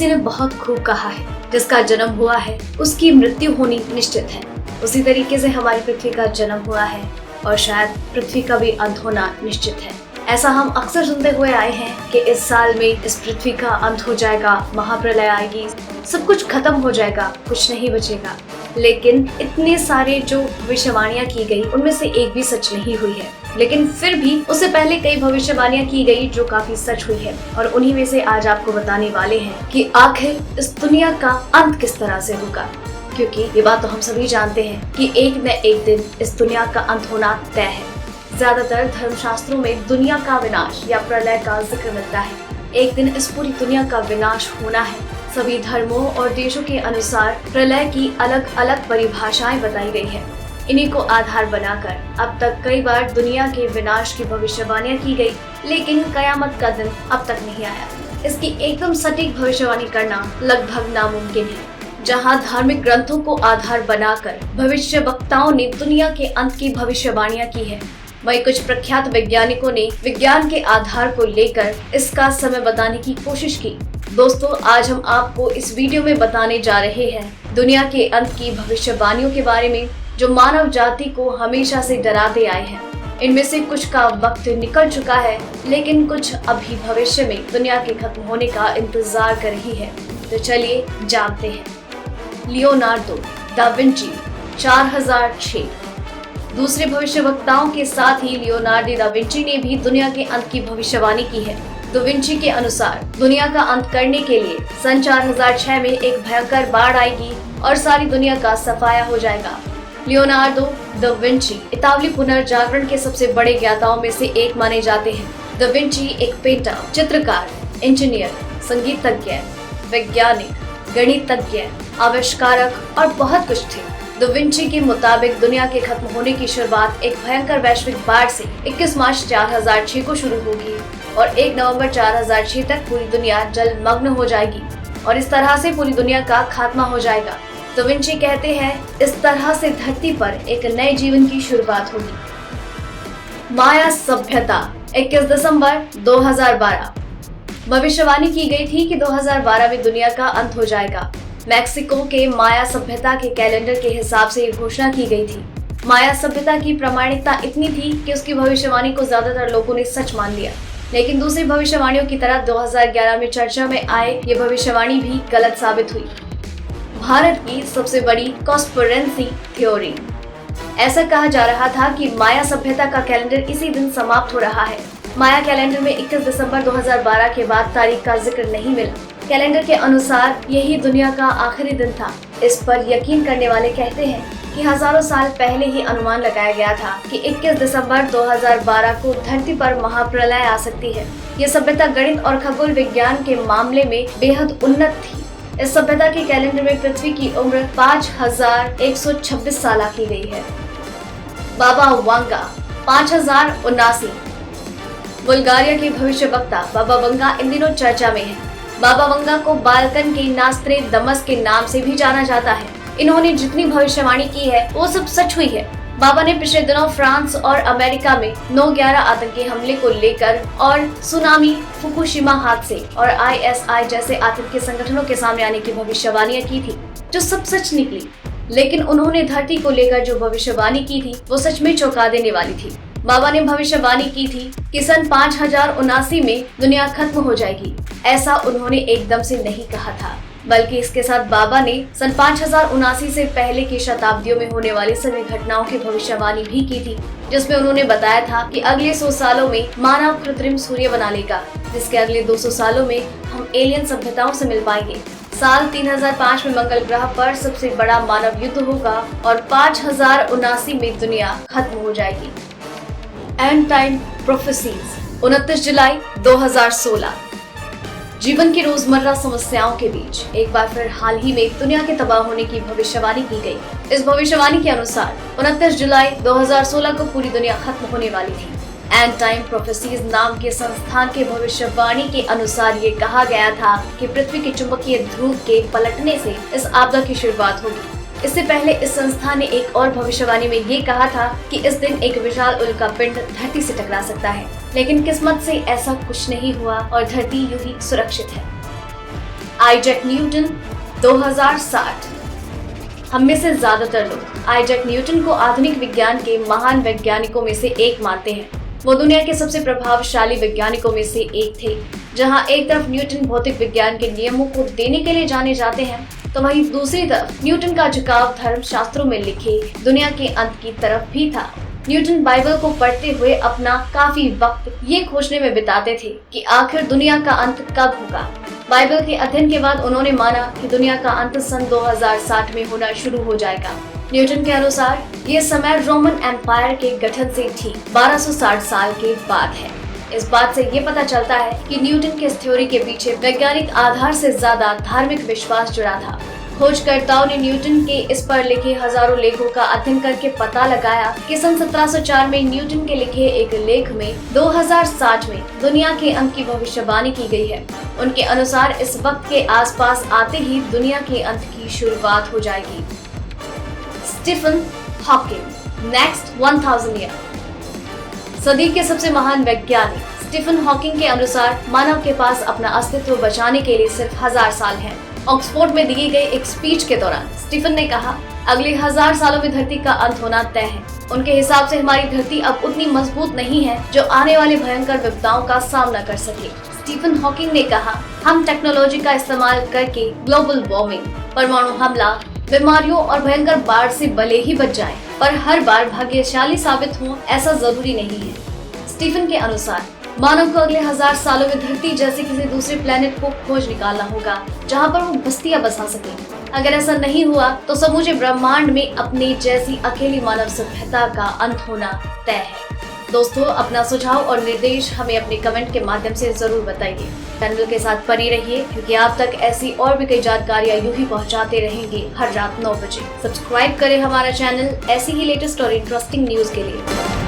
ने बहुत खूब कहा है, जिसका जन्म हुआ है उसकी मृत्यु होनी निश्चित है। उसी तरीके से हमारी पृथ्वी का जन्म हुआ है और शायद पृथ्वी का भी अंत होना निश्चित है। ऐसा हम अक्सर सुनते हुए आए हैं कि इस साल में इस पृथ्वी का अंत हो जाएगा, महाप्रलय आएगी, सब कुछ खत्म हो जाएगा, कुछ नहीं बचेगा। लेकिन इतने सारे जो भविष्यवाणियां की गई उनमें से एक भी सच नहीं हुई है। लेकिन फिर भी उससे पहले कई भविष्यवाणियां की गई जो काफी सच हुई है और उन्हीं में से आज आपको बताने वाले हैं कि आखिर इस दुनिया का अंत किस तरह से होगा। क्योंकि ये बात तो हम सभी जानते हैं कि एक न एक दिन इस दुनिया का अंत होना तय है। ज्यादातर धर्मशास्त्रों में दुनिया का विनाश या प्रलय का जिक्र मिलता है। एक दिन इस पूरी दुनिया का विनाश होना है। सभी धर्मों और देशों के अनुसार प्रलय की अलग अलग परिभाषाएं बताई गई है। इन्हीं को आधार बनाकर अब तक कई बार दुनिया के विनाश की भविष्यवाणियां की गई, लेकिन कयामत का दिन अब तक नहीं आया। इसकी एकदम सटीक भविष्यवाणी करना लगभग नामुमकिन है। जहां धार्मिक ग्रंथों को आधार बनाकर भविष्यवक्ताओं ने दुनिया के अंत की भविष्यवाणियां की है, वहीं कुछ प्रख्यात वैज्ञानिकों ने विज्ञान के आधार को लेकर इसका समय बताने की कोशिश की। दोस्तों, आज हम आपको इस वीडियो में बताने जा रहे हैं दुनिया के अंत की भविष्यवाणियों के बारे में, जो मानव जाति को हमेशा से डराते आए हैं। इनमें से कुछ का वक्त निकल चुका है, लेकिन कुछ अभी भविष्य में दुनिया के खत्म होने का इंतजार कर रही है। तो चलिए जानते हैं। Leonardo da Vinci 4006। दूसरे भविष्यवक्ताओं के साथ ही लियोनार्डो दा विंची ने भी दुनिया के अंत की भविष्यवाणी की है। दा विंची के अनुसार दुनिया का अंत करने के लिए सन 4006 में एक भयंकर बाढ़ आएगी और सारी दुनिया का सफाया हो जाएगा। लियोनार्डो दा विंची इतालवी पुनर्जागरण के सबसे बड़े ज्ञाताओं में से एक माने जाते हैं। दा विंची एक पेंटर, चित्रकार, इंजीनियर, संगीतज्ञ, वैज्ञानिक, गणितज्ञ, आविष्कारक और बहुत कुछ थे। दा विंची के मुताबिक दुनिया के खत्म होने की शुरुआत एक भयंकर वैश्विक बाढ़ से 21 मार्च 4006 को शुरू होगी और 1 नवंबर 4006 तक पूरी दुनिया जलमग्न हो जाएगी और इस तरह से पूरी दुनिया का खात्मा हो जाएगा। दा विंची कहते हैं इस तरह से धरती पर एक नए जीवन की शुरुआत होगी। माया सभ्यता 21 दिसंबर 2012। भविष्यवाणी की गई थी कि 2012 में दुनिया का अंत हो जाएगा। मैक्सिको के माया सभ्यता के कैलेंडर के हिसाब से ये घोषणा की गई थी। माया सभ्यता की प्रामाणिकता इतनी थी कि उसकी भविष्यवाणी को ज्यादातर लोगों ने सच मान लिया, लेकिन दूसरी भविष्यवाणियों की तरह 2011 में चर्चा में आए ये भविष्यवाणी भी गलत साबित हुई। भारत की सबसे बड़ी कॉन्स्पिरेसी थ्योरी। ऐसा कहा जा रहा था कि माया सभ्यता का कैलेंडर इसी दिन समाप्त हो रहा है। माया कैलेंडर में 21 दिसंबर 2012 के बाद तारीख का जिक्र नहीं मिला। कैलेंडर के अनुसार यही दुनिया का आखिरी दिन था। इस पर यकीन करने वाले कहते हैं कि हजारों साल पहले ही अनुमान लगाया गया था कि 21 दिसंबर 2012 को धरती पर महाप्रलय आ सकती है। यह सभ्यता गणित और खगोल विज्ञान के मामले में बेहद उन्नत थी। इस सभ्यता के कैलेंडर में पृथ्वी की उम्र 5126 साल की गई है। बाबा वांगा 5079। बुल्गारिया के भविष्यवक्ता बाबा वंगा इन दिनों चर्चा में है। बाबा वंगा को बाल्कन के नास्त्रे दमस के नाम से भी जाना जाता है। इन्होंने जितनी भविष्यवाणी की है वो सब सच हुई है। बाबा ने पिछले दिनों फ्रांस और अमेरिका में 9/11 आतंकी हमले को लेकर और सुनामी, फुकुशिमा हादसे और ISI जैसे आतंकी संगठनों के सामने आने की भविष्यवाणियां की थी, जो सब सच निकली। लेकिन उन्होंने धरती को लेकर जो भविष्यवाणी की थी वो सच में चौंका देने वाली थी। बाबा ने भविष्यवाणी की थी कि सन 5079 में दुनिया खत्म हो जाएगी। ऐसा उन्होंने एकदम से नहीं कहा था, बल्कि इसके साथ बाबा ने सन 5079 से पहले की शताब्दियों में होने वाली सभी घटनाओं की भविष्यवाणी भी की थी, जिसमें उन्होंने बताया था कि अगले 100 सालों में मानव कृत्रिम सूर्य बना लेगा, जिसके अगले 200 सालों में हम एलियन सभ्यताओं से मिल पाएंगे। साल 3005 में मंगल ग्रह पर सबसे बड़ा मानव युद्ध होगा और 5079 में दुनिया खत्म हो जाएगी। एंड टाइम प्रोफेसीज 29 जुलाई 2016। जीवन की रोजमर्रा समस्याओं के बीच एक बार फिर हाल ही में दुनिया के तबाह होने की भविष्यवाणी की गई। इस भविष्यवाणी के अनुसार 29 जुलाई 2016 को पूरी दुनिया खत्म होने वाली थी। एंड टाइम प्रोफेसीज नाम के संस्थान के भविष्यवाणी के अनुसार ये कहा गया था कि पृथ्वी के चुंबकीय ध्रुव के पलटने से इस आपदा की शुरुआत होगी। इससे पहले इस संस्था ने एक और भविष्यवाणी में ये कहा था कि इस दिन एक विशाल उल्कापिंड धरती से टकरा सकता है, लेकिन किस्मत से ऐसा कुछ नहीं हुआ और धरती यूं ही सुरक्षित है। Isaac Newton 2060। हम में से ज्यादातर लोग आइजैक न्यूटन को आधुनिक विज्ञान के महान वैज्ञानिकों में से एक मानते हैं। वो दुनिया के सबसे प्रभावशाली वैज्ञानिकों में से एक थे। जहां एक तरफ न्यूटन भौतिक विज्ञान के नियमों को देने के लिए जाने जाते हैं, तो वहीं दूसरी तरफ न्यूटन का झुकाव धर्म शास्त्रों में लिखे दुनिया के अंत की तरफ भी था। न्यूटन बाइबल को पढ़ते हुए अपना काफी वक्त ये खोजने में बिताते थे कि आखिर दुनिया का अंत कब होगा। बाइबल के अध्ययन के बाद उन्होंने माना कि दुनिया का अंत सन 2060 में होना शुरू हो जाएगा। न्यूटन के अनुसार ये समय रोमन एम्पायर के गठन से ठीक 1260 साल के बाद है। इस बात से ये पता चलता है कि न्यूटन के इस थ्योरी के पीछे वैज्ञानिक आधार से ज्यादा धार्मिक विश्वास जुड़ा था। खोजकर्ताओं ने न्यूटन के इस पर लिखे हजारों लेखों का अध्ययन करके पता लगाया कि सन 1704 में न्यूटन के लिखे एक लेख में 2060 में दुनिया के अंत की भविष्यवाणी की गई है। उनके अनुसार इस वक्त के आसपास आते ही दुनिया के अंत की शुरुआत हो जाएगी। Stephen Hawking next 1000 year. सदी के सबसे महान वैज्ञानिक स्टीफन हॉकिंग के अनुसार मानव के पास अपना अस्तित्व बचाने के लिए सिर्फ 1000 साल हैं। ऑक्सफोर्ड में दिए गए एक स्पीच के दौरान स्टीफन ने कहा, अगले 1000 सालों में धरती का अंत होना तय है। उनके हिसाब से हमारी धरती अब उतनी मजबूत नहीं है जो आने वाले भयंकर विपदाओं का सामना कर सके। स्टीफन हॉकिंग ने कहा, हम टेक्नोलॉजी का इस्तेमाल करके ग्लोबल वार्मिंग, परमाणु हमला, बीमारियों और भयंकर बाढ़ से भले ही बच जाएं, पर हर बार भाग्यशाली साबित हो ऐसा जरूरी नहीं है। स्टीफन के अनुसार मानव को अगले 1000 सालों में धरती जैसे किसी दूसरे प्लेनेट को खोज निकालना होगा जहां पर वो बस्तियां बसा सके। अगर ऐसा नहीं हुआ तो समूचे ब्रह्मांड में अपने जैसी अकेली मानव सभ्यता का अंत होना तय है। दोस्तों, अपना सुझाव और निर्देश हमें अपने कमेंट के माध्यम से जरूर बताइए। चैनल के साथ बने रहिए क्योंकि आप तक ऐसी और भी कई जानकारियां यूं ही पहुंचाते रहेंगे हर रात 9 बजे। सब्सक्राइब करें हमारा चैनल ऐसी ही लेटेस्ट और इंटरेस्टिंग न्यूज के लिए।